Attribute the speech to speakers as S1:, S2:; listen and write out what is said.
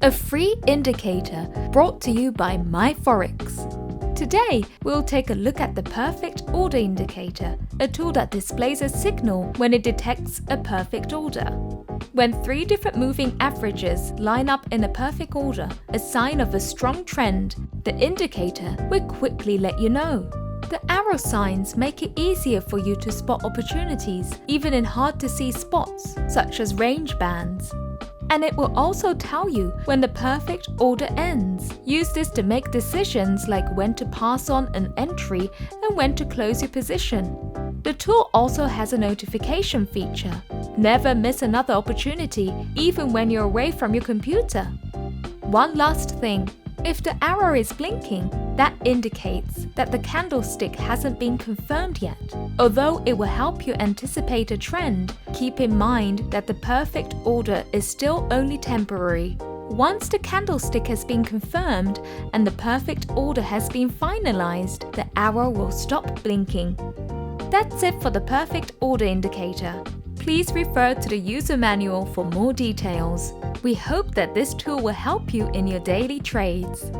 S1: a free indicator brought to you by Myforex. Today, we'll take a look at the perfect order indicator, a tool that displays a signal when it detects a perfect order. When 3 different moving averages line up in a perfect order, a sign of a strong trend, the indicator will quickly let you know. The arrow signs make it easier for you to spot opportunities, even in hard-to-see spots, such as range bands. And it will also tell you when the perfect order ends. Use this to make decisions like when to pass on an entry and when to close your position. The tool also has a notification feature. Never miss another opportunity, even when you're away from your computer. One last thing. If the arrow is blinking, that indicates that the candlestick hasn't been confirmed yet. Although it will help you anticipate a trend, keep in mind that the perfect order is still only temporary. Once the candlestick has been confirmed and the perfect order has been finalized, the arrow will stop blinking. That's it for the perfect order indicator. Please refer to the user manual for more details. We hope that this tool will help you in your daily trades.